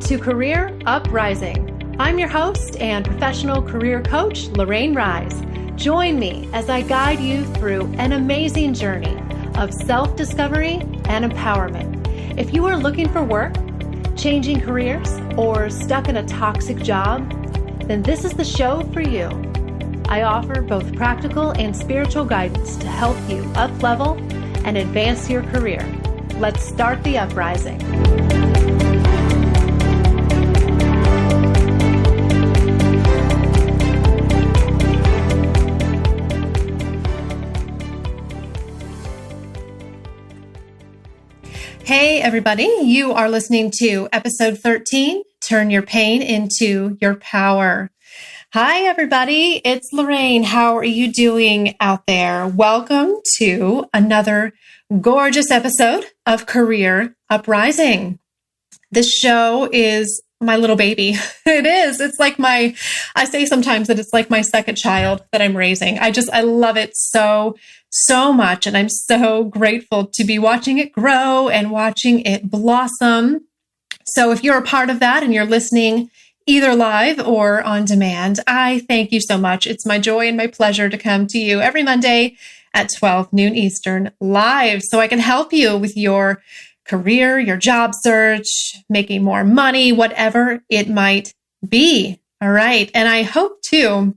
to Career Uprising. I'm your host and professional career coach, Lorraine. Join me as I guide you through an amazing journey of self-discovery and empowerment. If you are looking for work, changing careers, or stuck in a toxic job, then this is the show for you. I offer both practical and spiritual guidance to help you up-level and advance your career. Let's start the uprising. Hey, everybody. You are listening to episode 13, Turn Your Pain into Your Power. Hi, everybody. It's Lorraine. How are you doing out there? Welcome to another gorgeous episode of Career Uprising. This show is my little baby. It is. It's like I say sometimes that it's like my second child that I'm raising. I love it so much. And I'm so grateful to be watching it grow and watching it blossom. So if you're a part of that and you're listening either live or on demand, I thank you so much. It's my joy and my pleasure to come to you every Monday at 12 noon Eastern live so I can help you with your career, your job search, making more money, whatever it might be. All right. And I hope too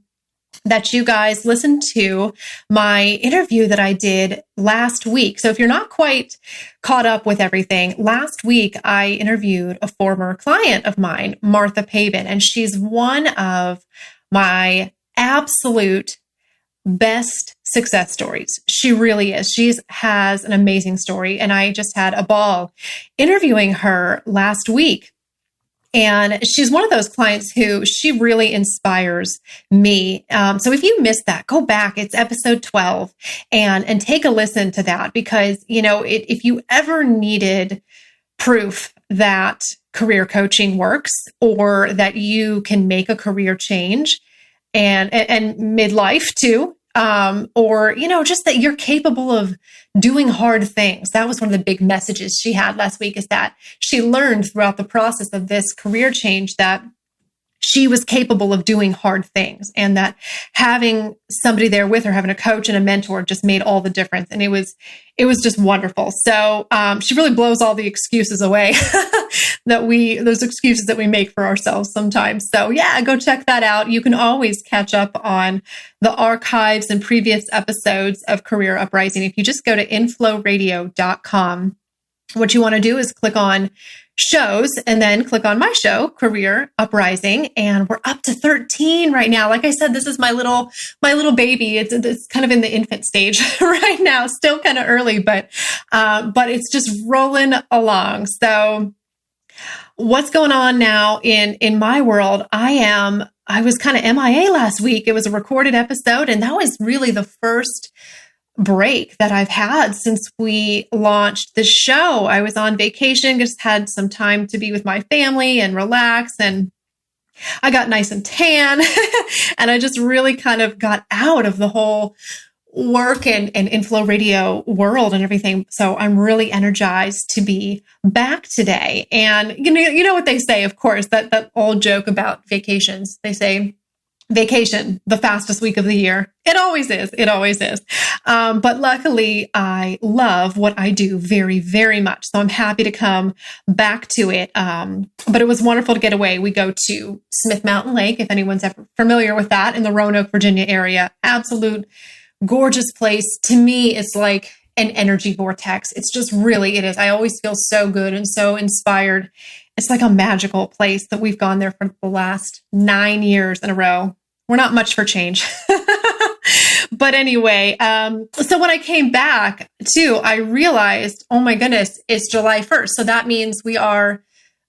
that you guys listened to my interview that I did last week. So if you're not quite caught up with everything, last week I interviewed a former client of mine, Martha Pabin, and she's one of my absolute best success stories. She really is. She has an amazing story, and I just had a ball interviewing her last week. And she's one of those clients who she really inspires me. So if you missed that, go back. It's episode 12 and take a listen to that because, if you ever needed proof that career coaching works or that you can make a career change and midlife too, or, just that you're capable of doing hard things. That was one of the big messages she had last week, is that she learned throughout the process of this career change that she was capable of doing hard things, and that having somebody there with her, having a coach and a mentor, just made all the difference. And it was just wonderful. So she really blows all the excuses away those excuses that we make for ourselves sometimes. So yeah, go check that out. You can always catch up on the archives and previous episodes of Career Uprising. If you just go to infloradio.com, what you want to do is click on shows and then click on my show, Career Uprising. And we're up to 13 right now. Like I said, this is my little baby. It's kind of in the infant stage right now, still kind of early, but it's just rolling along. So what's going on now in my world? I was kind of MIA last week. It was a recorded episode, and that was really the first break that I've had since we launched the show. I was on vacation, just had some time to be with my family and relax, and I got nice and tan and I just really kind of got out of the whole work and Inflow Radio world and everything. So I'm really energized to be back today. And you know what they say, of course, that old joke about vacations. They say, vacation, the fastest week of the year. It always is. It always is. But luckily, I love what I do very, very much. So I'm happy to come back to it. But it was wonderful to get away. We go to Smith Mountain Lake, if anyone's ever familiar with that, in the Roanoke, Virginia area. Absolute gorgeous place. To me, it's like an energy vortex. It's just really, it is. I always feel so good and so inspired. It's like a magical place that we've gone there for the last 9 years in a row. We're not much for change. But anyway, so when I came back too, I realized, oh my goodness, it's July 1st. So that means we are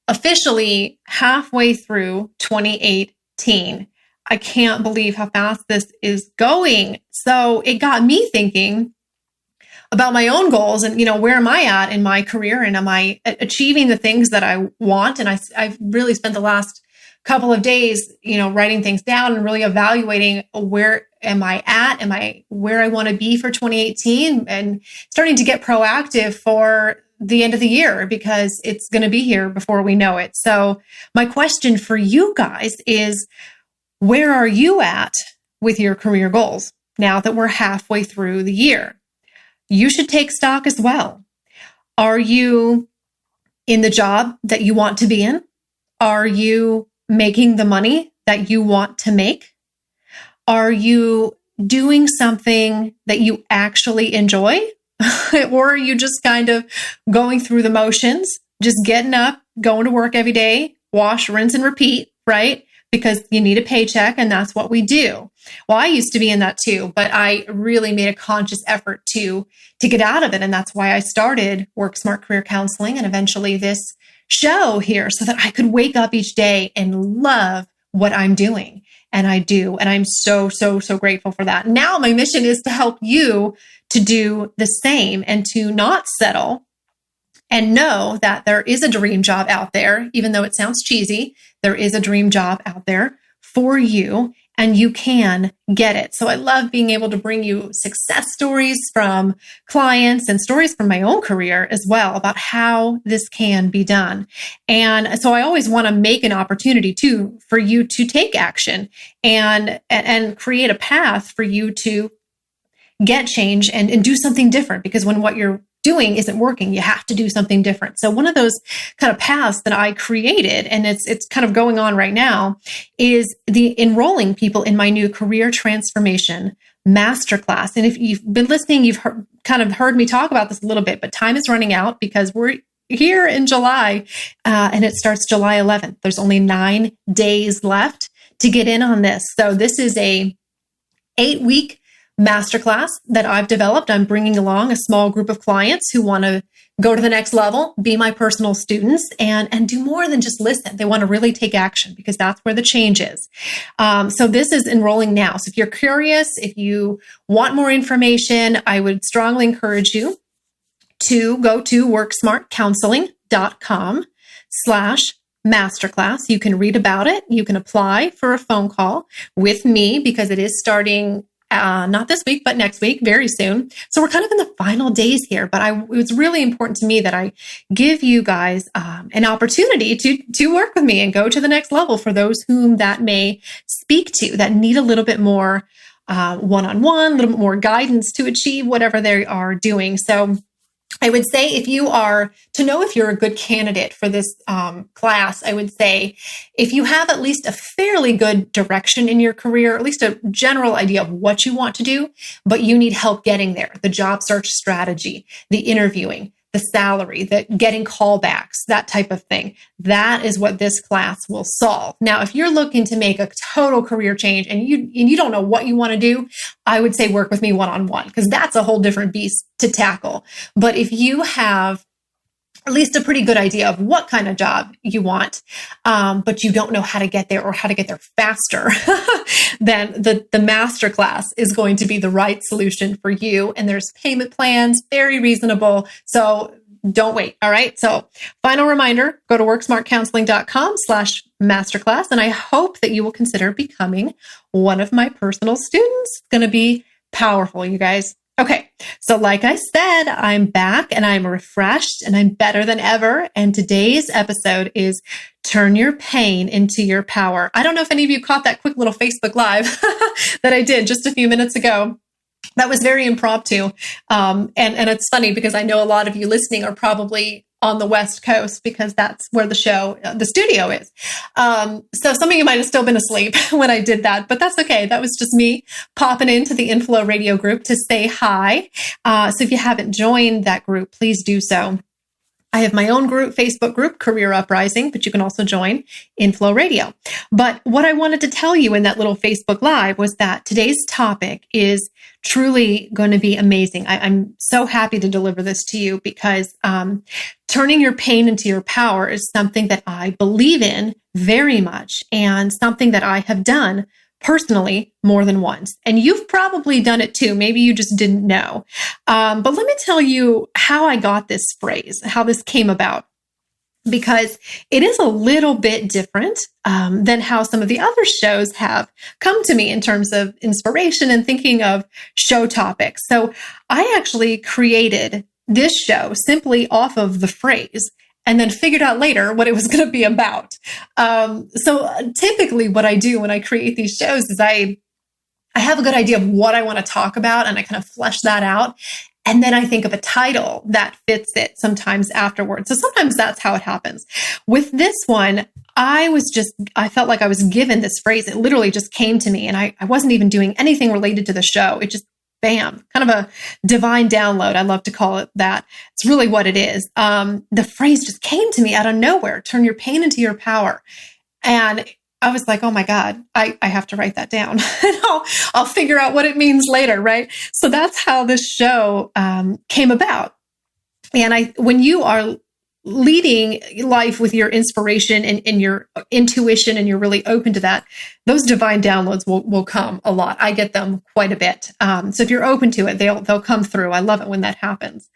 officially halfway through 2018. I can't believe how fast this is going. So it got me thinking about my own goals and, where am I at in my career, and am I achieving the things that I want? And I've really spent the last couple of days, writing things down and really evaluating where am I at? Am I where I want to be for 2018? And starting to get proactive for the end of the year because it's going to be here before we know it. So my question for you guys is, where are you at with your career goals now that we're halfway through the year? You should take stock as well. Are you in the job that you want to be in? Are you making the money that you want to make? Are you doing something that you actually enjoy? Or are you just kind of going through the motions, just getting up, going to work every day, wash, rinse, and repeat, right? Because you need a paycheck and that's what we do. Well, I used to be in that too, but I really made a conscious effort to get out of it. And that's why I started Work Smart Career Counseling and eventually this show here so that I could wake up each day and love what I'm doing. And I do. And I'm so, so, so grateful for that. Now my mission is to help you to do the same and to not settle and know that there is a dream job out there, even though it sounds cheesy, there is a dream job out there for you and you can get it. So I love being able to bring you success stories from clients and stories from my own career as well about how this can be done. And so I always want to make an opportunity too for you to take action and create a path for you to get change and do something different, because when what you're doing isn't working, you have to do something different. So one of those kind of paths that I created, and it's kind of going on right now, is the enrolling people in my new career transformation masterclass. And if you've been listening, you've kind of heard me talk about this a little bit, but time is running out because we're here in July and it starts July 11th. There's only 9 days left to get in on this. So this is a 8-week masterclass that I've developed. I'm bringing along a small group of clients who want to go to the next level, be my personal students, and do more than just listen. They want to really take action because that's where the change is. So this is enrolling now. So if you're curious, if you want more information, I would strongly encourage you to go to worksmartcounseling.com/masterclass. You can read about it. You can apply for a phone call with me because it is starting not this week, but next week, very soon. So we're kind of in the final days here, but it was really important to me that I give you guys an opportunity to work with me and go to the next level for those whom that may speak to, that need a little bit more one-on-one, a little bit more guidance to achieve whatever they are doing. So I would say if you are to know if you're a good candidate for this class, I would say if you have at least a fairly good direction in your career, at least a general idea of what you want to do, but you need help getting there, the job search strategy, the interviewing, the salary, the getting callbacks, that type of thing. That is what this class will solve. Now, if you're looking to make a total career change and you don't know what you want to do, I would say work with me one-on-one because that's a whole different beast to tackle. But if you have at least a pretty good idea of what kind of job you want, but you don't know how to get there or how to get there faster, then the masterclass is going to be the right solution for you. And there's payment plans, very reasonable. So don't wait. All right. So final reminder, go to worksmartcounseling.com/masterclass. And I hope that you will consider becoming one of my personal students. It's going to be powerful, you guys. Okay, so like I said, I'm back and I'm refreshed and I'm better than ever. And today's episode is Turn Your Pain into Your Power. I don't know if any of you caught that quick little Facebook Live that I did just a few minutes ago. That was very impromptu. And it's funny because I know a lot of you listening are probably on the West Coast because that's where the studio is. So some of you might have still been asleep when I did that, but that's okay. That was just me popping into the Inflow Radio group to say hi. So if you haven't joined that group, please do so. I have my own group, Facebook group, Career Uprising, but you can also join Inflow Radio. But what I wanted to tell you in that little Facebook Live was that today's topic is truly going to be amazing. I'm so happy to deliver this to you because turning your pain into your power is something that I believe in very much and something that I have done personally more than once. And you've probably done it too. Maybe you just didn't know. But let me tell you how I got this phrase, how this came about, because it is a little bit different than how some of the other shows have come to me in terms of inspiration and thinking of show topics. So I actually created this show simply off of the phrase and then figured out later what it was going to be about. So typically what I do when I create these shows is I have a good idea of what I want to talk about, and I kind of flesh that out. And then I think of a title that fits it sometimes afterwards. So sometimes that's how it happens. With this one, I felt like I was given this phrase. It literally just came to me, and I wasn't even doing anything related to the show. It just, bam, kind of a divine download. I love to call it that. It's really what it is. The phrase just came to me out of nowhere. Turn your pain into your power. And I was like, oh my God, I have to write that down. I'll figure out what it means later, right? So that's how this show came about. And when you are leading life with your inspiration and your intuition, and you're really open to that, those divine downloads will come a lot. I get them quite a bit. So if you're open to it, they'll come through. I love it when that happens.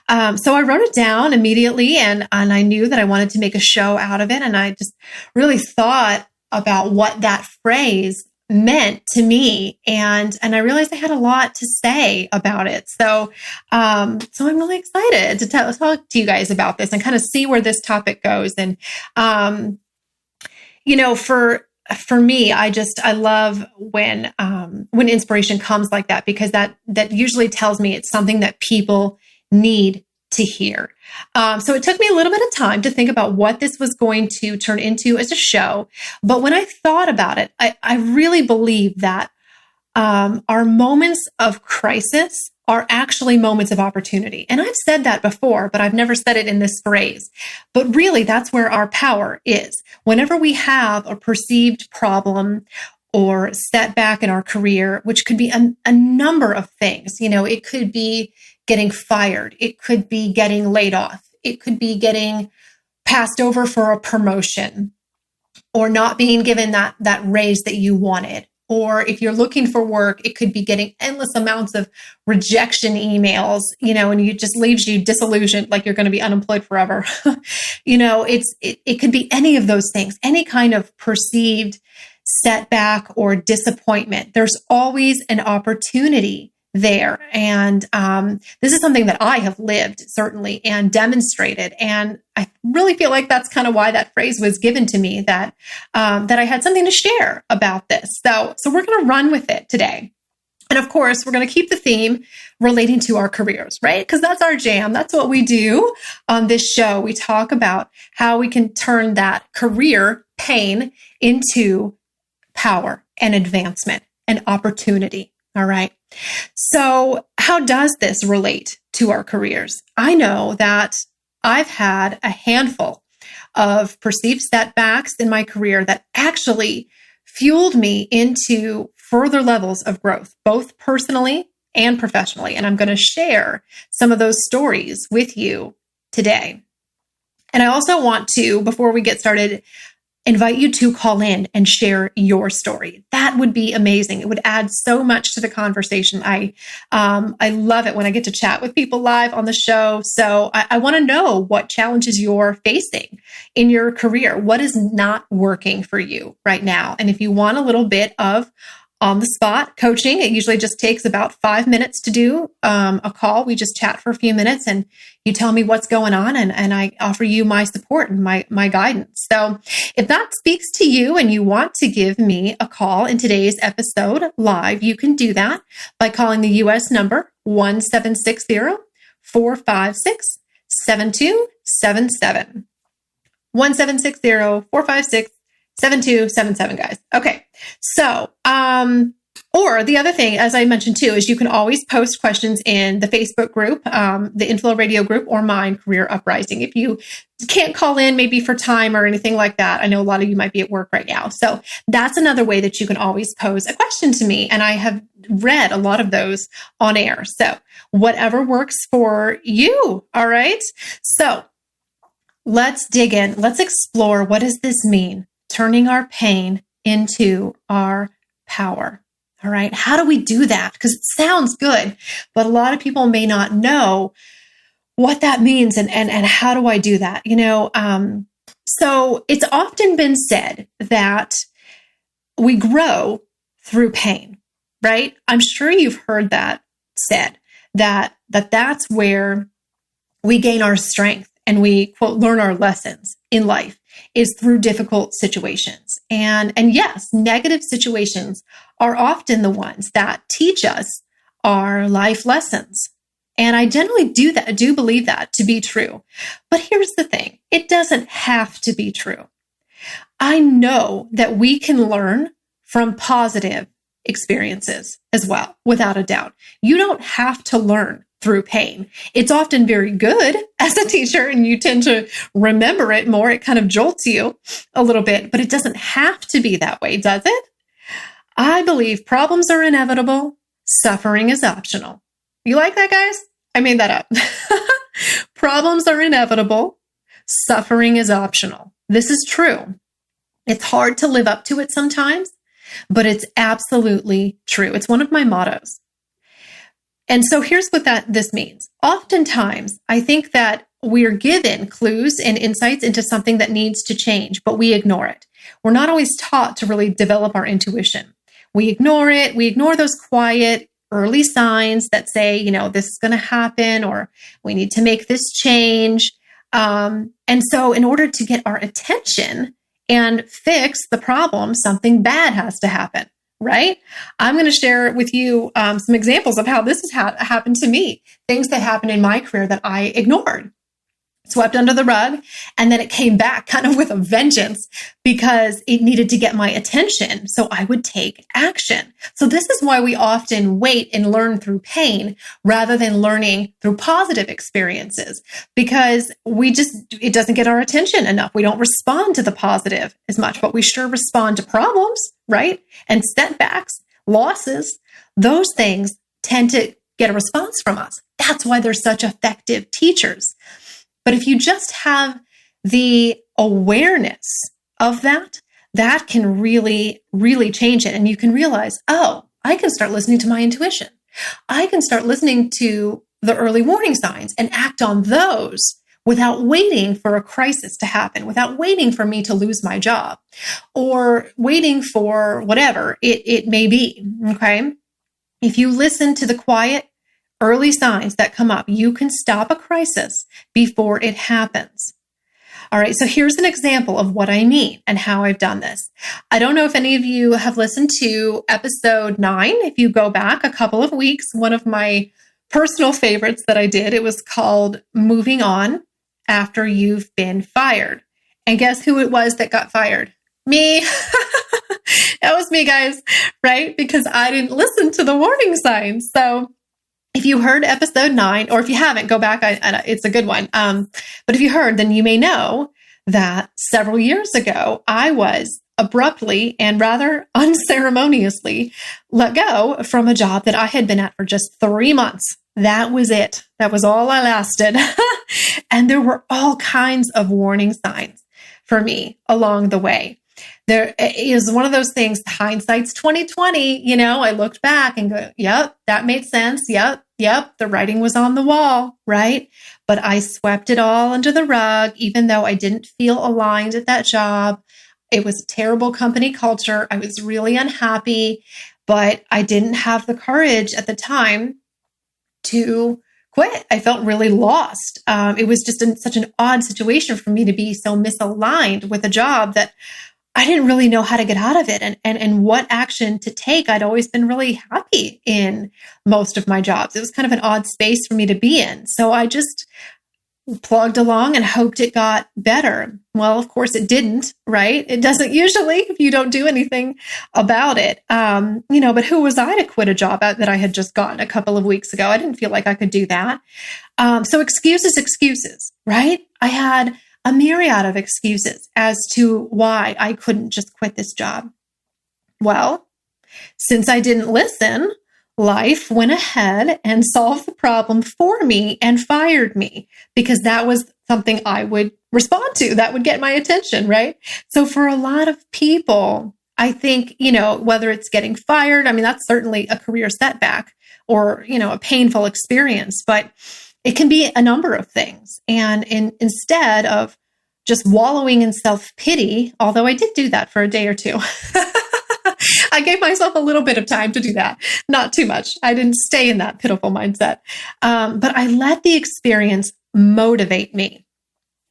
So I wrote it down immediately, and I knew that I wanted to make a show out of it. And I just really thought about what that phrase meant to me. And I realized I had a lot to say about it. So I'm really excited to talk to you guys about this and kind of see where this topic goes. And, for me, I love when inspiration comes like that, because that usually tells me it's something that people need to hear. So it took me a little bit of time to think about what this was going to turn into as a show. But when I thought about it, I really believe that our moments of crisis are actually moments of opportunity. And I've said that before, but I've never said it in this phrase. But really, that's where our power is. Whenever we have a perceived problem or setback in our career, which could be a number of things, it could be getting fired. It could be getting laid off. It could be getting passed over for a promotion, or not being given that raise that you wanted. Or if you're looking for work, it could be getting endless amounts of rejection emails, and it just leaves you disillusioned, like you're going to be unemployed forever. It could be any of those things, any kind of perceived setback or disappointment. There's always an opportunity there. And this is something that I have lived, certainly, and demonstrated. And I really feel like that's kind of why that phrase was given to me, that I had something to share about this. So we're going to run with it today. And of course, we're going to keep the theme relating to our careers, right? Because that's our jam. That's what we do on this show. We talk about how we can turn that career pain into power and advancement and opportunity. All right. So how does this relate to our careers? I know that I've had a handful of perceived setbacks in my career that actually fueled me into further levels of growth, both personally and professionally. And I'm going to share some of those stories with you today. And I also want to, before we get started, invite you to call in and share your story. That would be amazing. It would add so much to the conversation. I love it when I get to chat with people live on the show. So I want to know what challenges you're facing in your career. What is not working for you right now? And if you want a little bit of on the spot coaching, it usually just takes about 5 minutes to do a call. We just chat for a few minutes and you tell me what's going on, and I offer you my support and my guidance. So if that speaks to you and you want to give me a call in today's episode live, you can do that by calling the US number 1760-456-7277. 1760-456-7277, guys. Okay. So, or the other thing, as I mentioned too, is you can always post questions in the Facebook group, the Inflow Radio group, or mine, Career Uprising. If you can't call in maybe for time or anything like that, I know a lot of you might be at work right now. So that's another way that you can always pose a question to me. And I have read a lot of those on air. So whatever works for you. All right. So let's dig in. Let's explore, what does this mean? Turning our pain into our power. All right. How do we do that? Because it sounds good, but a lot of people may not know what that means and how do I do that? So it's often been said that we grow through pain, right? I'm sure you've heard that said, that's where we gain our strength and we, quote, learn our lessons in life is through difficult situations. And yes, negative situations are often the ones that teach us our life lessons. And I generally do believe that to be true. But here's the thing. It doesn't have to be true. I know that we can learn from positive experiences as well, without a doubt. You don't have to learn through pain. It's often very good as a teacher, and you tend to remember it more. It kind of jolts you a little bit, but it doesn't have to be that way, does it? I believe problems are inevitable. Suffering is optional. You like that, guys? I made that up. Problems are inevitable. Suffering is optional. This is true. It's hard to live up to it sometimes, but it's absolutely true. It's one of my mottos. And so here's what this means. Oftentimes, I think that we're given clues and insights into something that needs to change, but we ignore it. We're not always taught to really develop our intuition. We ignore it. We ignore those quiet, early signs that say, this is going to happen, or we need to make this change. And so in order to get our attention and fix the problem, something bad has to happen. Right? I'm going to share with you some examples of how this has happened to me. Things that happened in my career that I ignored, swept under the rug, and then it came back kind of with a vengeance because it needed to get my attention. So I would take action. So this is why we often wait and learn through pain rather than learning through positive experiences, because it doesn't get our attention enough. We don't respond to the positive as much, but we sure respond to problems, right? And setbacks, losses, those things tend to get a response from us. That's why they're such effective teachers. But if you just have the awareness of that can really, really change it. And you can realize, I can start listening to my intuition. I can start listening to the early warning signs and act on those without waiting for a crisis to happen, without waiting for me to lose my job, or waiting for whatever it may be, okay? If you listen to the quiet, early signs that come up, you can stop a crisis before it happens. All right, so here's an example of what I mean and how I've done this. I don't know if any of you have listened to episode 9. If you go back a couple of weeks, one of my personal favorites that I did, it was called Moving On After You've Been Fired. And guess who it was that got fired? Me. That was me, guys, right? Because I didn't listen to the warning signs. So if you heard episode 9, or if you haven't, go back. It's a good one. But if you heard, then you may know that several years ago, I was abruptly and rather unceremoniously let go from a job that I had been at for just 3 months. That was it. That was all I lasted. And there were all kinds of warning signs for me along the way. There is one of those things, hindsight's 2020, I looked back and go, yep, that made sense. Yep, the writing was on the wall, right? But I swept it all under the rug, even though I didn't feel aligned at that job. It was a terrible company culture. I was really unhappy, but I didn't have the courage at the time to quit. I felt really lost. It was just such an odd situation for me to be so misaligned with a job that I didn't really know how to get out of it and what action to take. I'd always been really happy in most of my jobs. It was kind of an odd space for me to be in. So I just plugged along and hoped it got better. Well, of course it didn't, right? It doesn't usually if you don't do anything about it. But who was I to quit a job that I had just gotten a couple of weeks ago? I didn't feel like I could do that. So excuses, right? I had a myriad of excuses as to why I couldn't just quit this job. Well, since I didn't listen, life went ahead and solved the problem for me and fired me, because that was something I would respond to. That would get my attention, right? So for a lot of people, I think, whether it's getting fired, that's certainly a career setback or, a painful experience, but it can be a number of things. And instead of just wallowing in self-pity, although I did do that for a day or two, I gave myself a little bit of time to do that. Not too much. I didn't stay in that pitiful mindset. But I let the experience motivate me.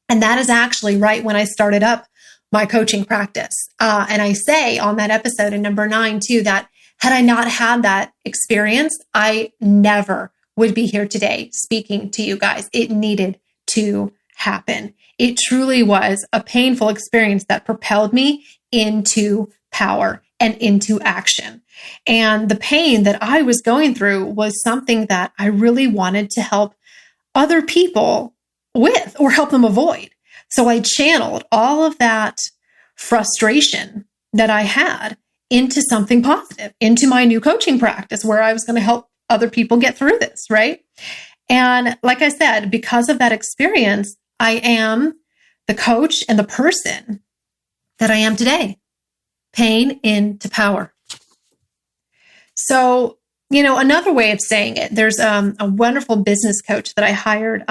And that is actually right when I started up my coaching practice. And I say on that episode in number 9 too, that had I not had that experience, I never would be here today speaking to you guys. It needed to happen. It truly was a painful experience that propelled me into power and into action. And the pain that I was going through was something that I really wanted to help other people with or help them avoid. So I channeled all of that frustration that I had into something positive, into my new coaching practice where I was going to help other people get through this, right? And like I said, because of that experience, I am the coach and the person that I am today. Pain into power. So, another way of saying it, there's a wonderful business coach that I hired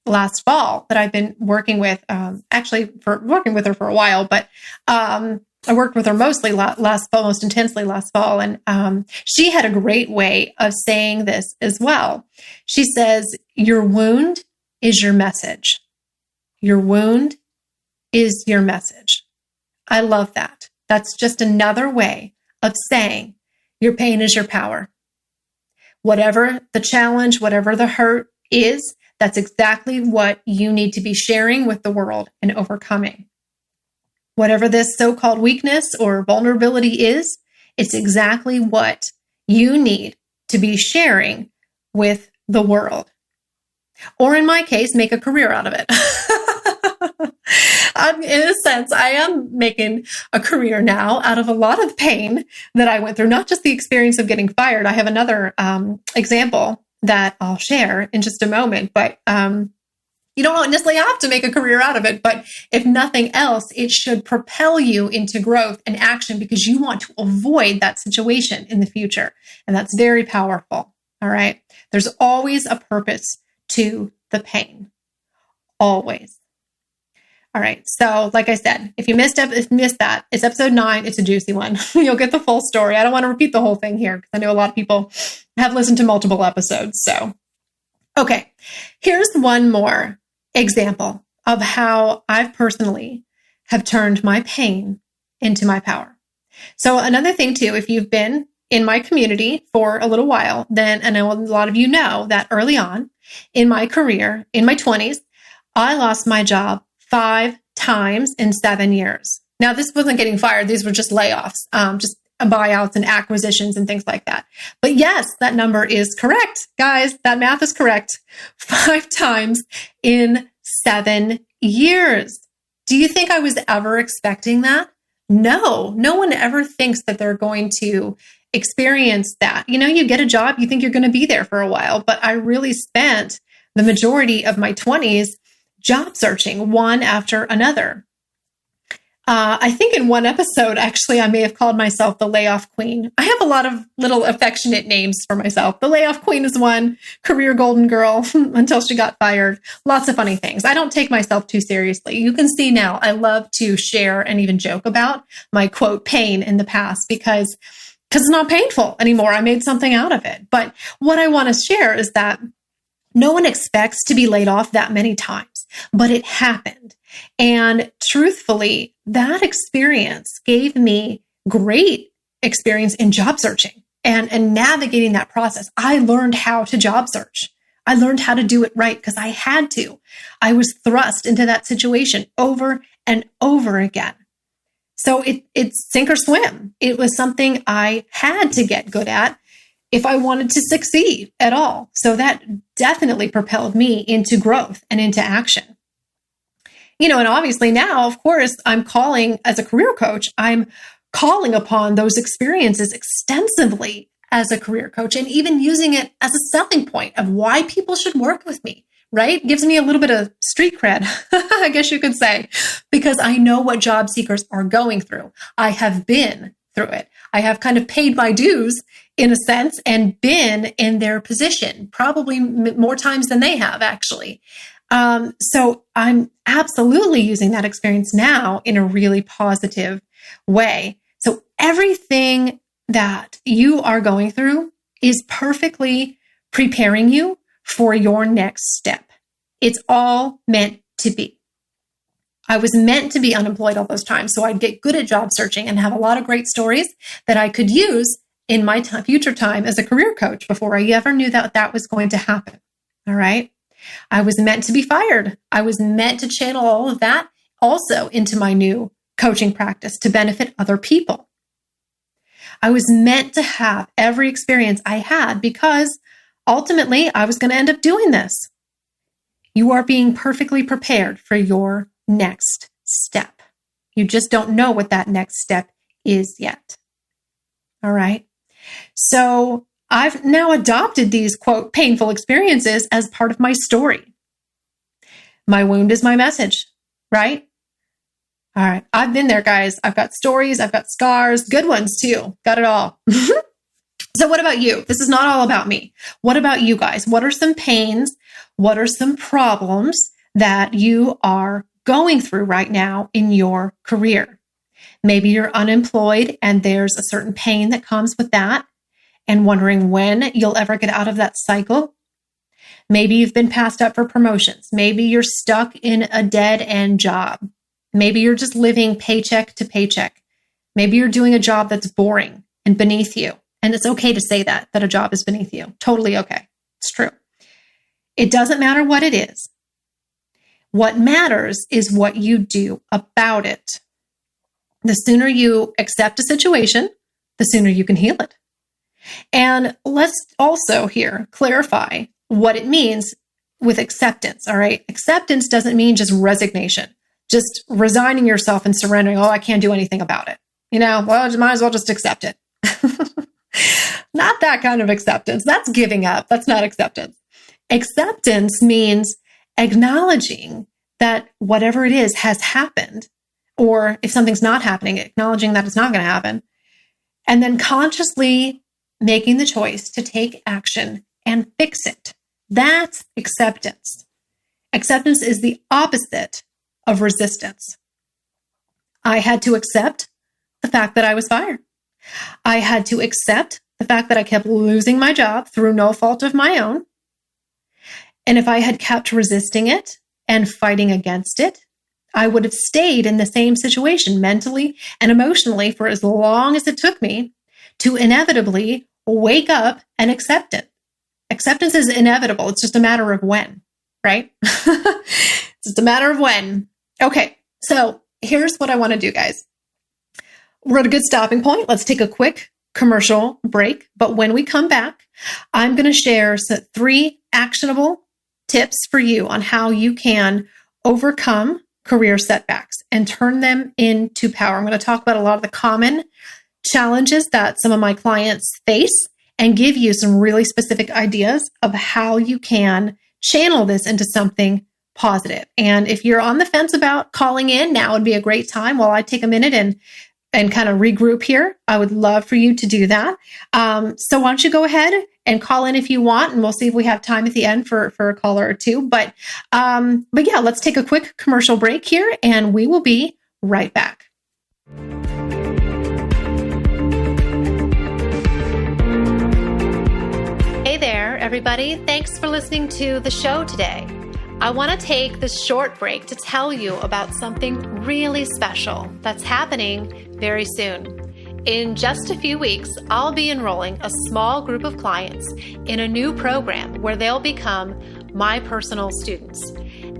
last fall that I've been working with, working with her for a while, but I worked with her mostly last fall, most intensely last fall. And she had a great way of saying this as well. She says, your wound is your message. Your wound is your message. I love that. That's just another way of saying your pain is your power. Whatever the challenge, whatever the hurt is, that's exactly what you need to be sharing with the world and overcoming. Whatever this so-called weakness or vulnerability is, it's exactly what you need to be sharing with the world. Or in my case, make a career out of it. In a sense, I am making a career now out of a lot of pain that I went through, not just the experience of getting fired. I have another example that I'll share in just a moment, but you don't necessarily have to make a career out of it, but if nothing else, it should propel you into growth and action because you want to avoid that situation in the future. And that's very powerful. All right. There's always a purpose to the pain. Always. All right. So like I said, if you missed that, it's episode 9. It's a juicy one. You'll get the full story. I don't want to repeat the whole thing here because I know a lot of people have listened to multiple episodes. So, okay. Here's one more example of how I've personally have turned my pain into my power. So another thing too, if you've been in my community for a little while, then I know a lot of you know that early on in my career, in my 20s, I lost my job 5 times in 7 years. Now, this wasn't getting fired. These were just layoffs, just buyouts and acquisitions and things like that. But yes, that number is correct. Guys, that math is correct. 5 times in 7 years. Do you think I was ever expecting that? No, no one ever thinks that they're going to experience that. You get a job, you think you're going to be there for a while, but I really spent the majority of my 20s job searching one after another. I think in one episode, actually, I may have called myself the layoff queen. I have a lot of little affectionate names for myself. The layoff queen is one, career golden girl until she got fired. Lots of funny things. I don't take myself too seriously. You can see now I love to share and even joke about my quote pain in the past because it's not painful anymore. I made something out of it. But what I want to share is that no one expects to be laid off that many times, but it happened. And truthfully, that experience gave me great experience in job searching and navigating that process. I learned how to job search. I learned how to do it right because I had to. I was thrust into that situation over and over again. So it's sink or swim. It was something I had to get good at if I wanted to succeed at all. So that definitely propelled me into growth and into action. And obviously now, of course, I'm calling as a career coach, I'm calling upon those experiences extensively as a career coach and even using it as a selling point of why people should work with me, right? Gives me a little bit of street cred, I guess you could say, because I know what job seekers are going through. I have been through it. I have kind of paid my dues in a sense and been in their position, probably more times than they have actually. So I'm absolutely using that experience now in a really positive way. So everything that you are going through is perfectly preparing you for your next step. It's all meant to be. I was meant to be unemployed all those times, so I'd get good at job searching and have a lot of great stories that I could use in my future time as a career coach before I ever knew that that was going to happen. All right. I was meant to be fired. I was meant to channel all of that also into my new coaching practice to benefit other people. I was meant to have every experience I had because ultimately I was going to end up doing this. You are being perfectly prepared for your next step. You just don't know what that next step is yet. All right. So I've now adopted these, quote, painful experiences as part of my story. My wound is my message, right? All right. I've been there, guys. I've got stories. I've got scars, good ones too. Got it all. So what about you? This is not all about me. What about you guys? What are some pains? What are some problems that you are going through right now in your career? Maybe you're unemployed and there's a certain pain that comes with that and wondering when you'll ever get out of that cycle. Maybe you've been passed up for promotions. Maybe you're stuck in a dead end job. Maybe you're just living paycheck to paycheck. Maybe you're doing a job that's boring and beneath you. And it's okay to say that a job is beneath you. Totally okay. It's true. It doesn't matter what it is. What matters is what you do about it. The sooner you accept a situation, the sooner you can heal it. And let's also here clarify what it means with acceptance, all right? Acceptance doesn't mean just resignation, just resigning yourself and surrendering, oh, I can't do anything about it. Well, I might as well just accept it. Not that kind of acceptance. That's giving up. That's not acceptance. Acceptance means acknowledging that whatever it is has happened, or if something's not happening, acknowledging that it's not going to happen, and then consciously making the choice to take action and fix it. That's acceptance. Acceptance is the opposite of resistance. I had to accept the fact that I was fired. I had to accept the fact that I kept losing my job through no fault of my own. And if I had kept resisting it and fighting against it, I would have stayed in the same situation mentally and emotionally for as long as it took me to inevitably wake up and accept it. Acceptance is inevitable. It's just a matter of when, right? It's just a matter of when. Okay, so here's what I want to do, guys. We're at a good stopping point. Let's take a quick commercial break. But when we come back, I'm going to share 3 actionable tips for you on how you can overcome career setbacks and turn them into power. I'm going to talk about a lot of the common challenges that some of my clients face and give you some really specific ideas of how you can channel this into something positive. And if you're on the fence about calling in, now would be a great time while I take a minute and kind of regroup here. I would love for you to do that. So why don't you go ahead and call in if you want, and we'll see if we have time at the end for a caller or two. But yeah, let's take a quick commercial break here, and we will be right back. Hey there, everybody. Thanks for listening to the show today. I want to take this short break to tell you about something really special that's happening very soon. In just a few weeks, I'll be enrolling a small group of clients in a new program where they'll become my personal students.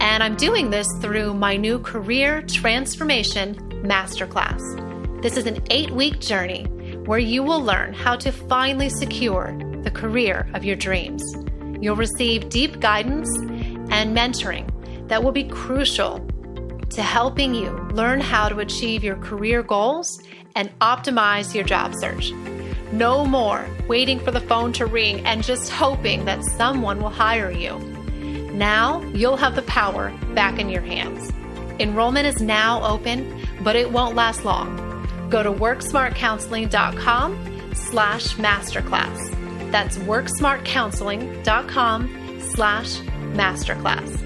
And I'm doing this through my new Career Transformation Masterclass. This is an 8-week journey where you will learn how to finally secure the career of your dreams. You'll receive deep guidance and mentoring that will be crucial to helping you learn how to achieve your career goals and optimize your job search. No more waiting for the phone to ring and just hoping that someone will hire you. Now you'll have the power back in your hands. Enrollment is now open, but it won't last long. Go to worksmartcounseling.com/masterclass. That's worksmartcounseling.com/masterclass.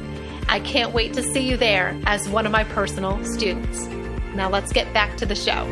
I can't wait to see you there as one of my personal students. Now let's get back to the show.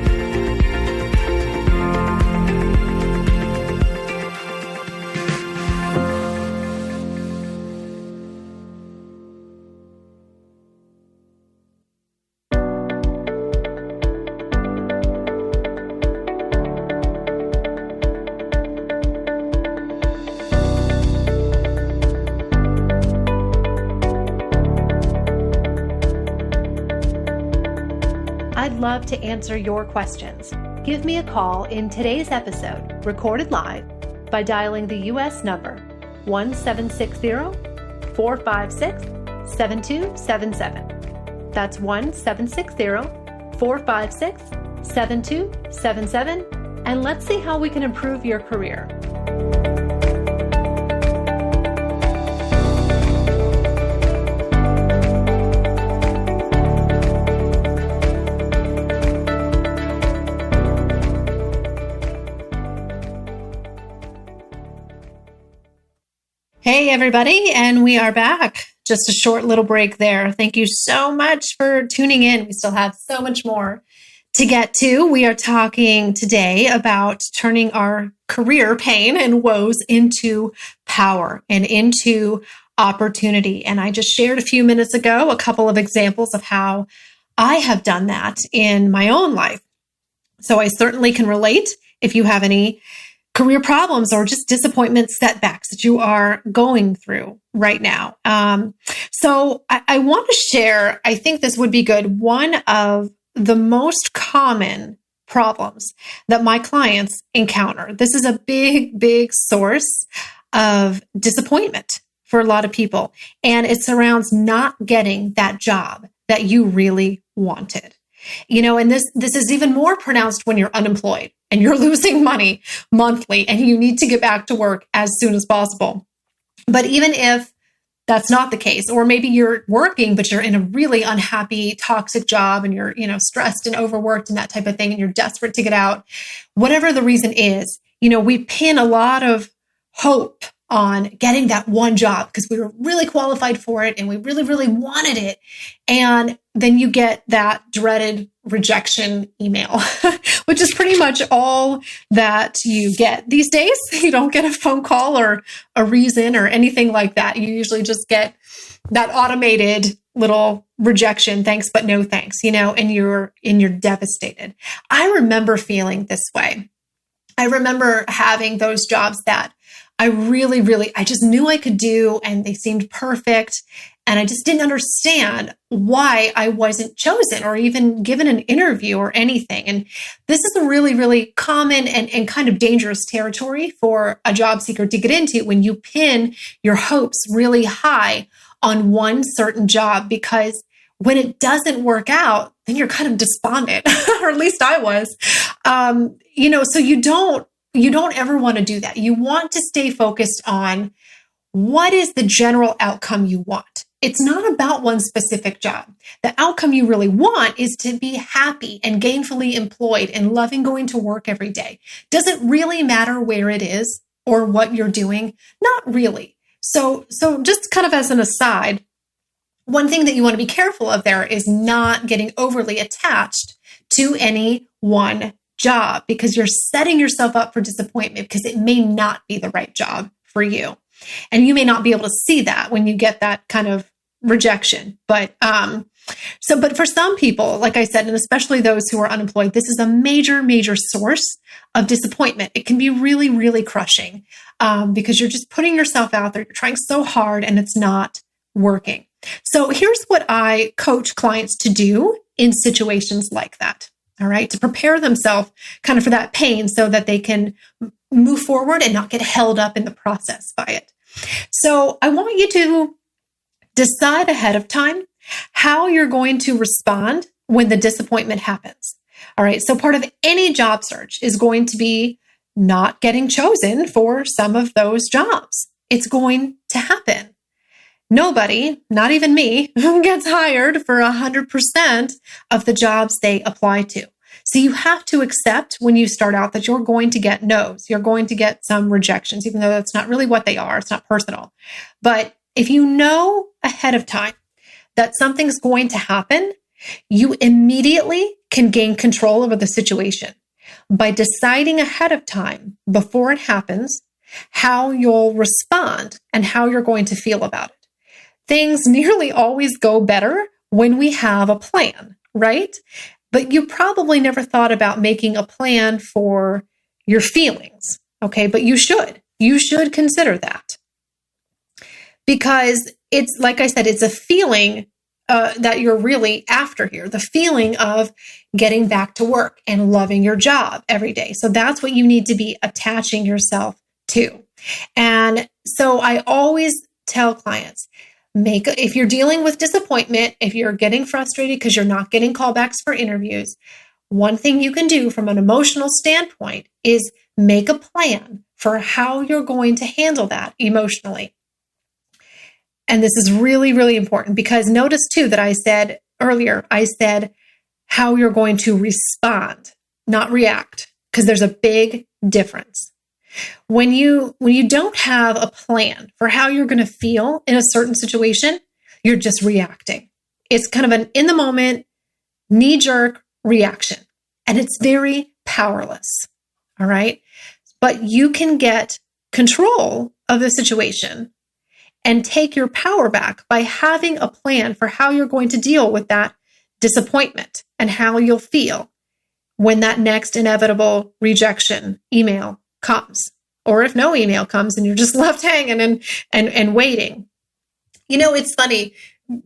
love to answer your questions. Give me a call in today's episode, recorded live, by dialing the U.S. number 1-760-456-7277. That's 1-760-456-7277. And let's see how we can improve your career. Hey, everybody, and we are back. Just a short little break there. Thank you so much for tuning in. We still have so much more to get to. We are talking today about turning our career pain and woes into power and into opportunity. And I just shared a few minutes ago a couple of examples of how I have done that in my own life. So I certainly can relate if you have any career problems or just disappointments, setbacks that you are going through right now. So I want to share, I think this would be good, one of the most common problems that my clients encounter. This is a big, big source of disappointment for a lot of people. And it surrounds not getting that job that you really wanted. You know, and this is even more pronounced when you're unemployed and you're losing money monthly and you need to get back to work as soon as possible. But even if that's not the case, or maybe you're working, but you're in a really unhappy, toxic job and you're, stressed and overworked and that type of thing, and you're desperate to get out, whatever the reason is, we pin a lot of hope on getting that one job because we were really qualified for it and we really, really wanted it. And then you get that dreaded rejection email, which is pretty much all that you get these days. You don't get a phone call or a reason or anything like that. You usually just get that automated little rejection, thanks, but no thanks, and you're devastated. I remember feeling this way. I remember having those jobs that I just knew I could do, and they seemed perfect. And I just didn't understand why I wasn't chosen or even given an interview or anything. And this is a really, really common and kind of dangerous territory for a job seeker to get into when you pin your hopes really high on one certain job, because when it doesn't work out, then you're kind of despondent, or at least I was. So you don't ever want to do that. You want to stay focused on what is the general outcome you want. It's not about one specific job. The outcome you really want is to be happy and gainfully employed and loving going to work every day. Does it really matter where it is or what you're doing? Not really. So just kind of as an aside, one thing that you want to be careful of there is not getting overly attached to any one job, because you're setting yourself up for disappointment because it may not be the right job for you. And you may not be able to see that when you get that kind of rejection. But for some people, like I said, and especially those who are unemployed, this is a major, major source of disappointment. It can be really, really crushing because you're just putting yourself out there. You're trying so hard and it's not working. So here's what I coach clients to do in situations like that. All right, to prepare themselves kind of for that pain so that they can move forward and not get held up in the process by it. So I want you to decide ahead of time how you're going to respond when the disappointment happens. All right, so part of any job search is going to be not getting chosen for some of those jobs. It's going to happen. Nobody, not even me, gets hired for 100% of the jobs they apply to. So you have to accept when you start out that you're going to get no's. You're going to get some rejections, even though that's not really what they are. It's not personal. But if you know ahead of time that something's going to happen, you immediately can gain control over the situation by deciding ahead of time, before it happens, how you'll respond and how you're going to feel about it. Things nearly always go better when we have a plan, right? But you probably never thought about making a plan for your feelings, okay? But you should. You should consider that. Because it's, like I said, it's a feeling that you're really after here, the feeling of getting back to work and loving your job every day. So that's what you need to be attaching yourself to. And so I always tell clients, if you're dealing with disappointment, if you're getting frustrated because you're not getting callbacks for interviews, one thing you can do from an emotional standpoint is make a plan for how you're going to handle that emotionally. And this is really, really important because notice too that I said earlier, how you're going to respond, not react, because there's a big difference. When you don't have a plan for how you're going to feel in a certain situation, you're just reacting. It's kind of an in the moment, knee-jerk reaction, and it's very powerless. All right. But you can get control of the situation and take your power back by having a plan for how you're going to deal with that disappointment and how you'll feel when that next inevitable rejection email comes, or if no email comes and you're just left hanging and waiting. You know, it's funny.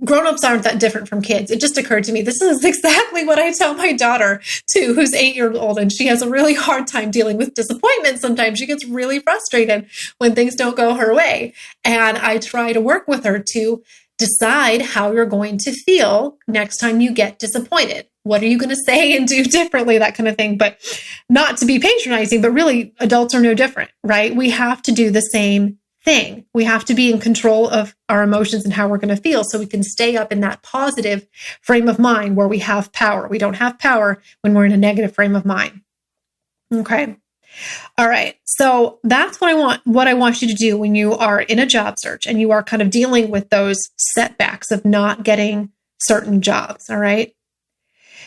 Grown-ups aren't that different from kids. It just occurred to me, this is exactly what I tell my daughter too, who's 8 years old, and she has a really hard time dealing with disappointment. Sometimes she gets really frustrated when things don't go her way. And I try to work with her to decide how you're going to feel next time you get disappointed. What are you going to say and do differently? That kind of thing. But not to be patronizing, but really adults are no different, right? We have to do the same thing. We have to be in control of our emotions and how we're going to feel so we can stay up in that positive frame of mind where we have power. We don't have power when we're in a negative frame of mind. Okay. All right. So that's what I want you to do when you are in a job search and you are kind of dealing with those setbacks of not getting certain jobs. All right.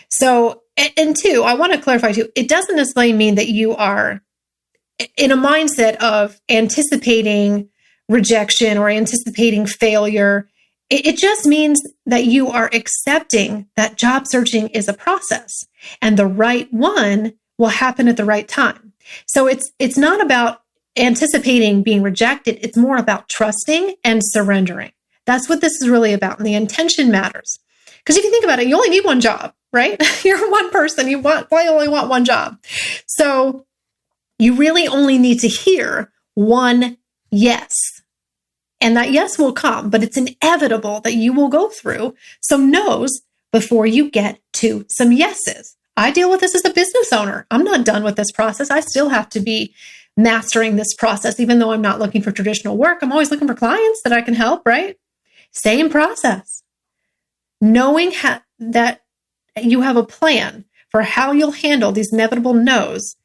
So, and two, I want to clarify too, it doesn't necessarily mean that you are in a mindset of anticipating rejection or anticipating failure. It just means that you are accepting that job searching is a process and the right one will happen at the right time. So it's not about anticipating being rejected. It's more about trusting and surrendering. That's what this is really about. And the intention matters. Because if you think about it, you only need one job, right? You're one person. You only want one job. So you really only need to hear one yes. And that yes will come, but it's inevitable that you will go through some no's before you get to some yeses. I deal with this as a business owner. I'm not done with this process. I still have to be mastering this process, even though I'm not looking for traditional work. I'm always looking for clients that I can help, right? Same process. Knowing that you have a plan for how you'll handle these inevitable no's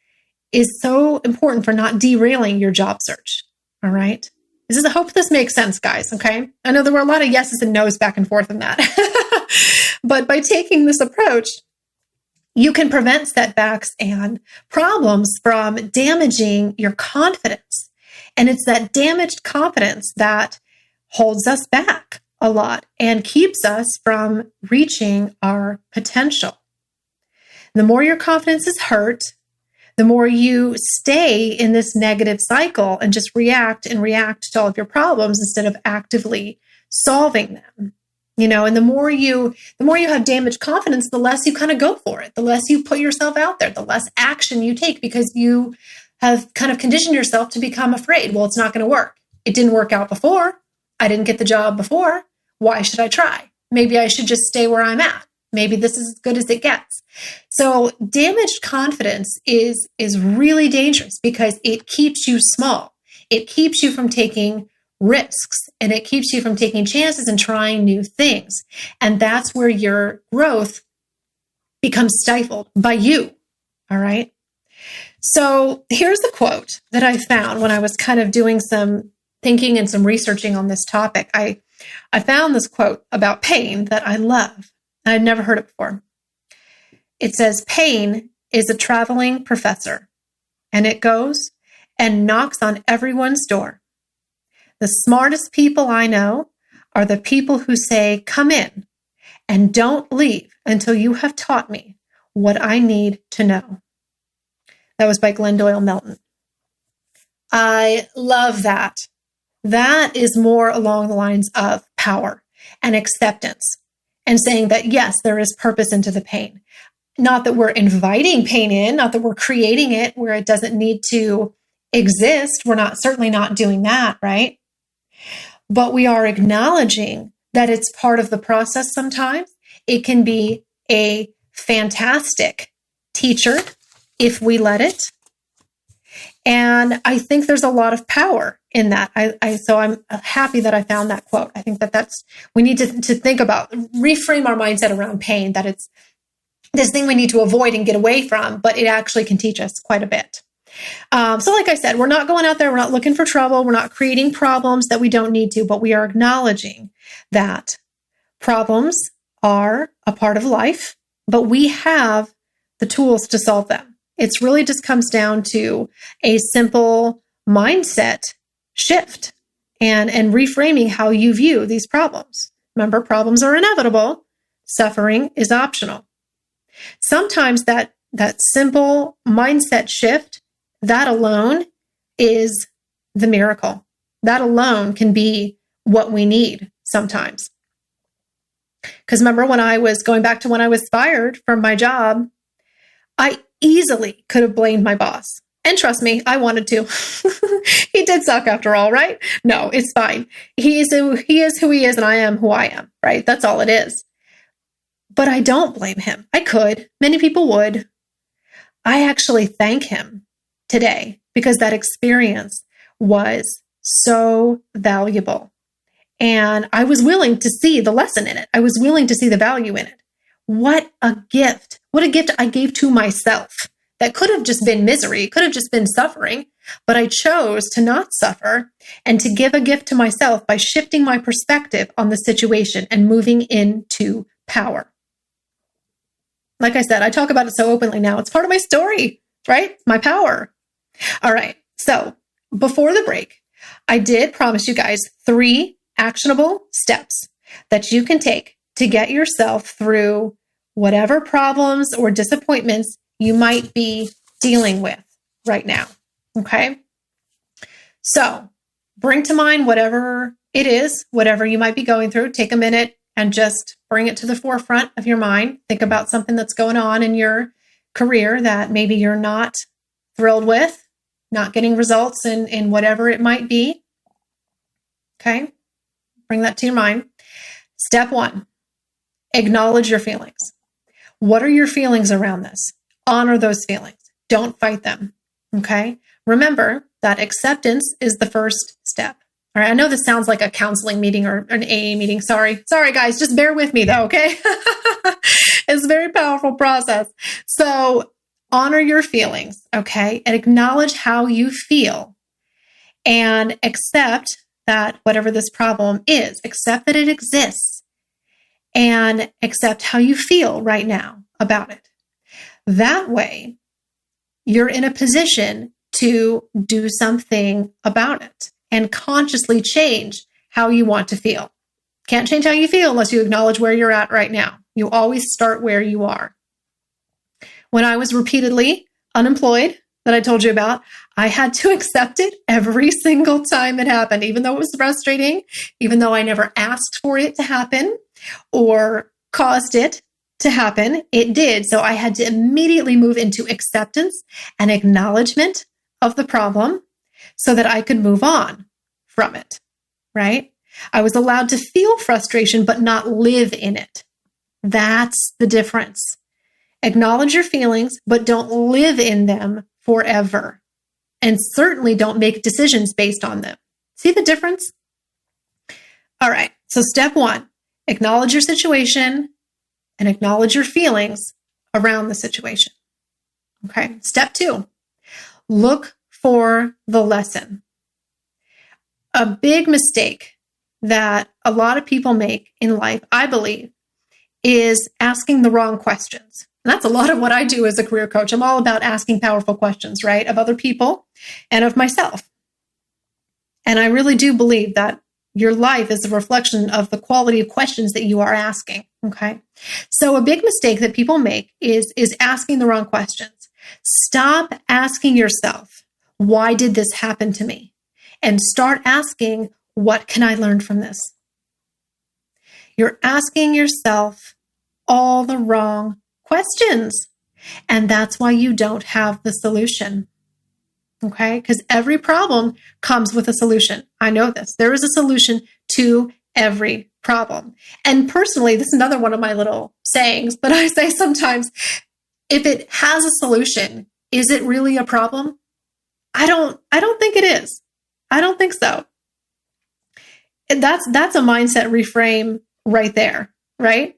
is so important for not derailing your job search. All right. I hope this makes sense, guys. Okay. I know there were a lot of yeses and no's back and forth in that, but by taking this approach, you can prevent setbacks and problems from damaging your confidence. And it's that damaged confidence that holds us back a lot and keeps us from reaching our potential. The more your confidence is hurt, the more you stay in this negative cycle and just react to all of your problems instead of actively solving them. You know, and the more you have damaged confidence, the less you kind of go for it, the less you put yourself out there, the less action you take because you have kind of conditioned yourself to become afraid. Well, it's not going to work. It didn't work out before. I didn't get the job before. Why should I try? Maybe I should just stay where I'm at. Maybe this is as good as it gets. So damaged confidence is really dangerous because it keeps you small. It keeps you from taking risks and it keeps you from taking chances and trying new things. And that's where your growth becomes stifled by you. All right. So here's a quote that I found when I was kind of doing some thinking and some researching on this topic. I found this quote about pain that I love. I'd never heard it before. It says, pain is a traveling professor, and it goes and knocks on everyone's door. The smartest people I know are the people who say, come in and don't leave until you have taught me what I need to know. That was by Glenn Doyle Melton. I love that. That is more along the lines of power and acceptance and saying that, yes, there is purpose into the pain. Not that we're inviting pain in, not that we're creating it where it doesn't need to exist. We're certainly not doing that, right? But we are acknowledging that it's part of the process sometimes. It can be a fantastic teacher if we let it. And I think there's a lot of power in that. So I'm happy that I found that quote. I think we need to think about, reframe our mindset around pain, that it's this thing we need to avoid and get away from, but it actually can teach us quite a bit. So like I said, we're not going out there, we're not looking for trouble, we're not creating problems that we don't need to, but we are acknowledging that problems are a part of life, but we have the tools to solve them. It really just comes down to a simple mindset shift and reframing how you view these problems. Remember, problems are inevitable. Suffering is optional. Sometimes that simple mindset shift, that alone is the miracle. That alone can be what we need sometimes. Because remember, when I was fired from my job, I easily could have blamed my boss. And trust me, I wanted to. He did suck after all, right? No, it's fine. He is who he is, and I am who I am, right? That's all it is. But I don't blame him. I could. Many people would. I actually thank him today because that experience was so valuable. And I was willing to see the lesson in it. I was willing to see the value in it. What a gift. What a gift I gave to myself. That could have just been misery, could have just been suffering, but I chose to not suffer and to give a gift to myself by shifting my perspective on the situation and moving into power. Like I said, I talk about it so openly now. It's part of my story, right? My power. All right. So before the break, I did promise you guys 3 actionable steps that you can take to get yourself through whatever problems or disappointments you might be dealing with right now. Okay. So bring to mind whatever it is, whatever you might be going through. Take a minute and just bring it to the forefront of your mind. Think about something that's going on in your career that maybe you're not thrilled with, not getting results in whatever it might be. Okay. Bring that to your mind. Step 1, acknowledge your feelings. What are your feelings around this? Honor those feelings. Don't fight them. Okay. Remember that acceptance is the first step. All right. I know this sounds like a counseling meeting or an AA meeting. Sorry, guys. Just bear with me though. Okay. It's a very powerful process. So honor your feelings. Okay. And acknowledge how you feel and accept that whatever this problem is, accept that it exists and accept how you feel right now about it. That way, you're in a position to do something about it and consciously change how you want to feel. Can't change how you feel unless you acknowledge where you're at right now. You always start where you are. When I was repeatedly unemployed, that I told you about, I had to accept it every single time it happened, even though it was frustrating, even though I never asked for it to happen or caused it to happen, it did. So I had to immediately move into acceptance and acknowledgement of the problem so that I could move on from it, right? I was allowed to feel frustration, but not live in it. That's the difference. Acknowledge your feelings, but don't live in them forever. And certainly don't make decisions based on them. See the difference? All right. So step 1, acknowledge your situation and acknowledge your feelings around the situation. Okay. Step 2, look for the lesson. A big mistake that a lot of people make in life, I believe, is asking the wrong questions. And that's a lot of what I do as a career coach. I'm all about asking powerful questions, right? Of other people and of myself. And I really do believe that your life is a reflection of the quality of questions that you are asking. Okay. So a big mistake that people make is asking the wrong questions. Stop asking yourself, why did this happen to me? And start asking, what can I learn from this? You're asking yourself all the wrong questions. And that's why you don't have the solution. Okay? Because every problem comes with a solution. I know this. There is a solution to every problem. And personally, this is another one of my little sayings, but I say sometimes, if it has a solution, is it really a problem? I don't think it is. I don't think so. And that's a mindset reframe right there, right?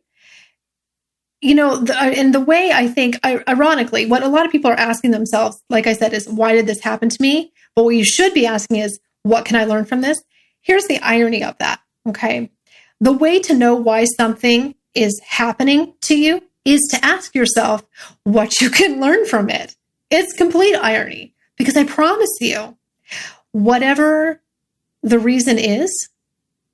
You know, and the way I think, ironically, what a lot of people are asking themselves, like I said, is why did this happen to me? But what you should be asking is, what can I learn from this? Here's the irony of that, okay? The way to know why something is happening to you is to ask yourself what you can learn from it. It's complete irony, because I promise you, whatever the reason is,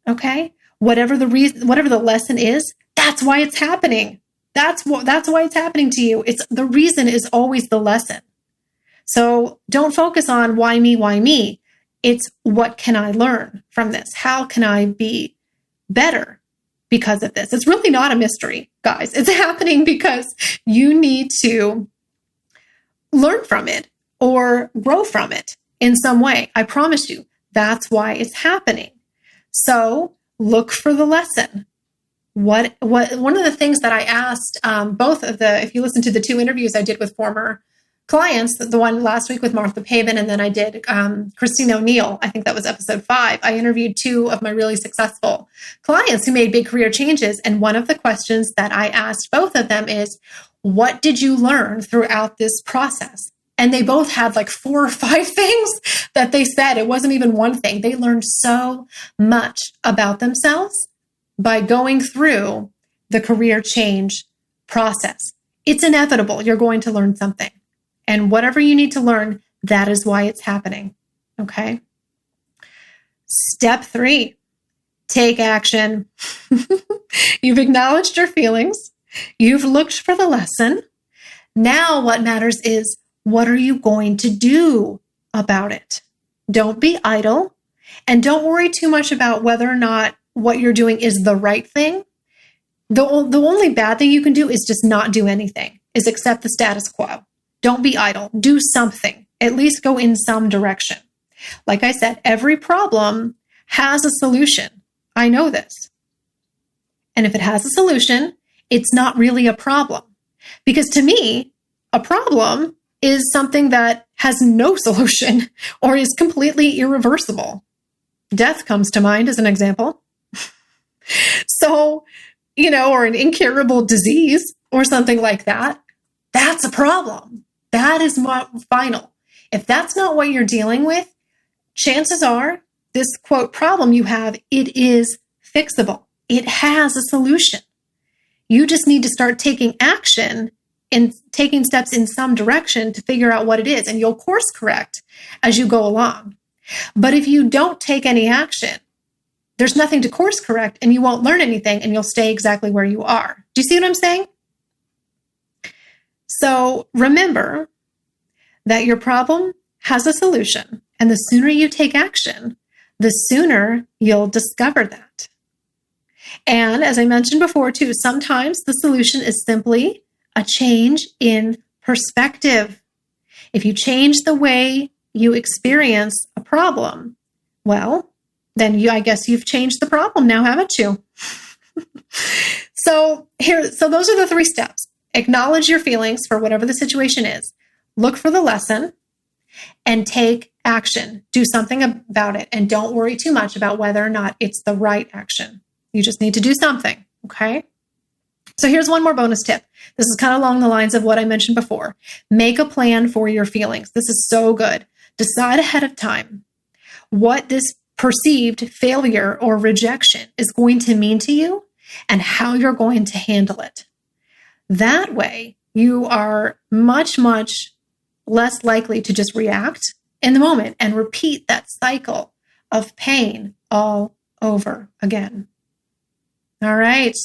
okay, whatever the lesson is, that's why it's happening. That's why it's happening to you. It's the reason is always the lesson. So don't focus on why me, why me. It's what can I learn from this? How can I be better because of this? It's really not a mystery, guys. It's happening because you need to learn from it or grow from it in some way. I promise you, that's why it's happening. So look for the lesson. What one of the things that I asked if you listen to the 2 interviews I did with former clients, the one last week with Martha Pavin, and then I did Christine O'Neill, I think that was episode 5. I interviewed 2 of my really successful clients who made big career changes. And one of the questions that I asked both of them is, what did you learn throughout this process? And they both had like 4 or 5 things that they said. It wasn't even one thing. They learned so much about themselves by going through the career change process. It's inevitable. You're going to learn something. And whatever you need to learn, that is why it's happening. Okay? Step 3, take action. You've acknowledged your feelings. You've looked for the lesson. Now what matters is, what are you going to do about it? Don't be idle, and don't worry too much about whether or not what you're doing is the right thing. The only bad thing you can do is just not do anything, is accept the status quo. Don't be idle. Do something. At least go in some direction. Like I said, every problem has a solution. I know this. And if it has a solution, it's not really a problem. Because to me, a problem is something that has no solution or is completely irreversible. Death comes to mind as an example. So, or an incurable disease or something like that, that's a problem. That is final. If that's not what you're dealing with, chances are this quote problem you have, it is fixable. It has a solution. You just need to start taking action and taking steps in some direction to figure out what it is. And you'll course correct as you go along. But if you don't take any action, there's nothing to course correct and you won't learn anything and you'll stay exactly where you are. Do you see what I'm saying? So remember that your problem has a solution. And the sooner you take action, the sooner you'll discover that. And as I mentioned before too, sometimes the solution is simply a change in perspective. If you change the way you experience a problem, well, then I guess you've changed the problem now, haven't you? So those are the 3 steps. Acknowledge your feelings for whatever the situation is. Look for the lesson and take action. Do something about it. And don't worry too much about whether or not it's the right action. You just need to do something. Okay. So here's one more bonus tip. This is kind of along the lines of what I mentioned before. Make a plan for your feelings. This is so good. Decide ahead of time what this perceived failure or rejection is going to mean to you and how you're going to handle it. That way, you are much, much less likely to just react in the moment and repeat that cycle of pain all over again. All right.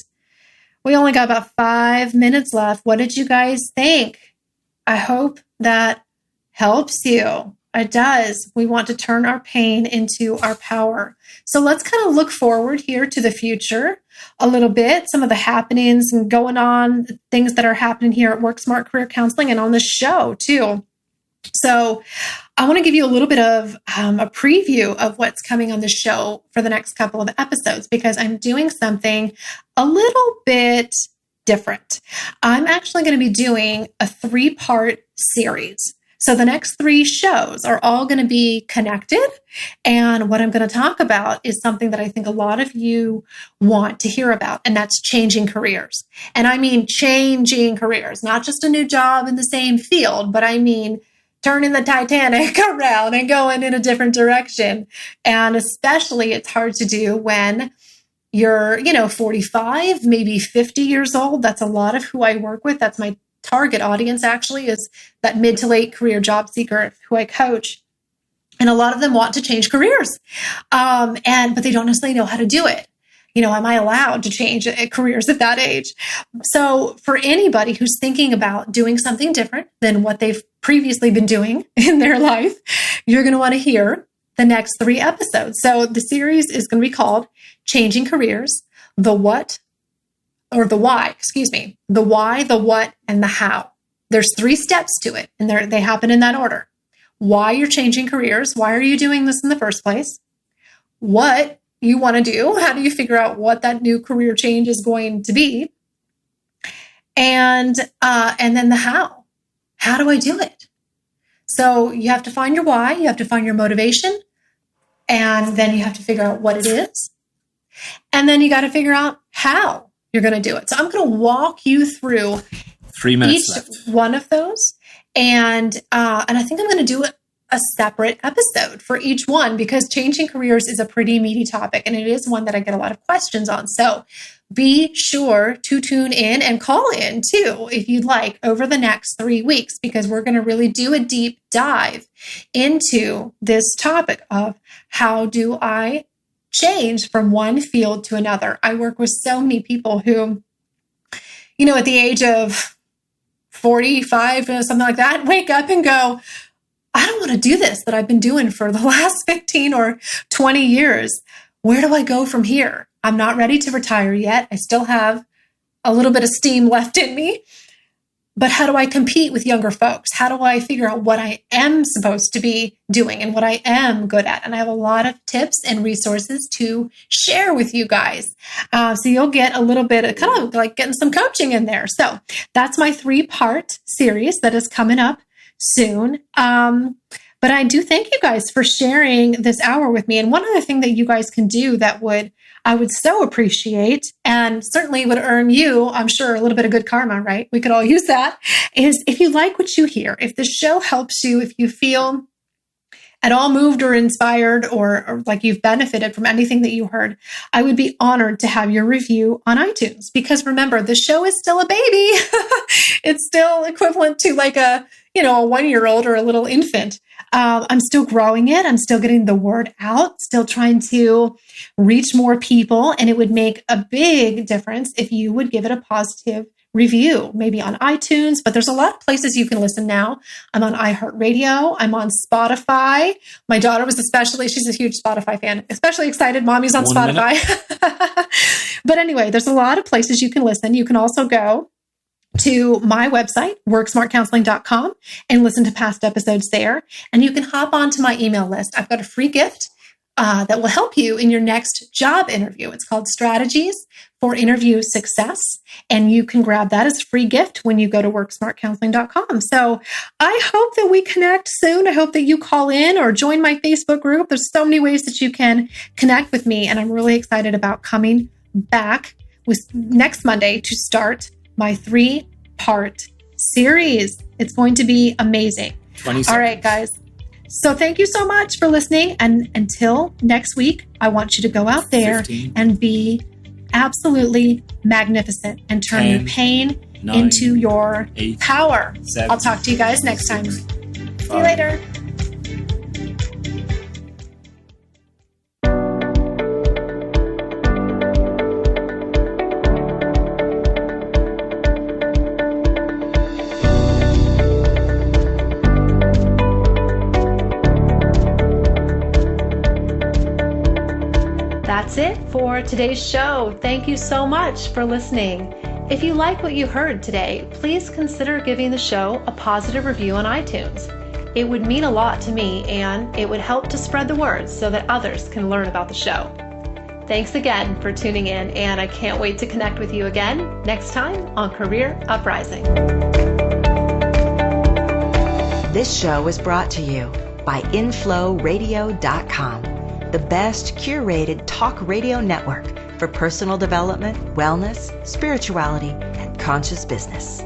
We only got about 5 minutes left. What did you guys think? I hope that helps you. It does. We want to turn our pain into our power. So let's kind of look forward here to the future a little bit, some of the happenings and going on, things that are happening here at Work Smart Career Counseling and on the show too. So I want to give you a little bit of a preview of what's coming on the show for the next couple of episodes, because I'm doing something a little bit different. I'm actually going to be doing a 3-part series. So the next 3 shows are all going to be connected. And what I'm going to talk about is something that I think a lot of you want to hear about, and that's changing careers. And I mean changing careers, not just a new job in the same field, but I mean turning the Titanic around and going in a different direction. And especially it's hard to do when you're, 45, maybe 50 years old. That's a lot of who I work with. That's my target audience, actually, is that mid to late career job seeker who I coach. And a lot of them want to change careers. But they don't necessarily know how to do it. Am I allowed to change careers at that age? So for anybody who's thinking about doing something different than what they've previously been doing in their life, you're going to want to hear the next 3 episodes. So the series is going to be called Changing Careers, the why, the why, the what, and the how. There's 3 steps to it, and they happen in that order. Why you're changing careers. Why are you doing this in the first place? What you want to do. How do you figure out what that new career change is going to be? And then the how. How do I do it? So you have to find your why. You have to find your motivation. And then you have to figure out what it is. And then you got to figure out how you're going to do it. So I'm going to walk you through 3 minutes each left. one of those. And I think I'm going to do a separate episode for each one, because changing careers is a pretty meaty topic, and it is one that I get a lot of questions on. So be sure to tune in and call in too, if you'd like, over the next 3 weeks, because we're going to really do a deep dive into this topic of how do I change from one field to another. I work with so many people who, at the age of 45, something like that, wake up and go, I don't want to do this that I've been doing for the last 15 or 20 years. Where do I go from here? I'm not ready to retire yet. I still have a little bit of steam left in me. But how do I compete with younger folks? How do I figure out what I am supposed to be doing and what I am good at? And I have a lot of tips and resources to share with you guys. So you'll get a little bit of kind of like getting some coaching in there. So that's my 3-part series that is coming up soon. But I do thank you guys for sharing this hour with me. And one other thing that you guys can do that I would so appreciate, and certainly would earn you, I'm sure, a little bit of good karma, right? We could all use that, is if you like what you hear, if the show helps you, if you feel at all moved or inspired or like you've benefited from anything that you heard, I would be honored to have your review on iTunes. Because remember, the show is still a baby. It's still equivalent to like a 1-year-old or a little infant. I'm still growing it. I'm still getting the word out, still trying to reach more people. And it would make a big difference if you would give it a positive review, maybe on iTunes, but there's a lot of places you can listen now. I'm on iHeartRadio. I'm on Spotify. My daughter was she's a huge Spotify fan, especially excited. Mommy's on Spotify. But anyway, there's a lot of places you can listen. You can also go to my website, worksmartcounseling.com, and listen to past episodes there. And you can hop onto my email list. I've got a free gift that will help you in your next job interview. It's called Strategies for Interview Success. And you can grab that as a free gift when you go to worksmartcounseling.com. So I hope that we connect soon. I hope that you call in or join my Facebook group. There's so many ways that you can connect with me. And I'm really excited about coming back with next Monday to start my 3-part series. It's going to be amazing. All right, guys. So thank you so much for listening. And until next week, I want you to go out there 15, and be absolutely magnificent and turn 10, your pain 9, into your 8, power. 7, I'll talk to you guys next time. 6, See you later. That's it for today's show. Thank you so much for listening. If you like what you heard today, please consider giving the show a positive review on iTunes. It would mean a lot to me, and it would help to spread the word so that others can learn about the show. Thanks again for tuning in, and I can't wait to connect with you again next time on Career Uprising. This show was brought to you by InflowRadio.com, the best curated talk radio network for personal development, wellness, spirituality, and conscious business.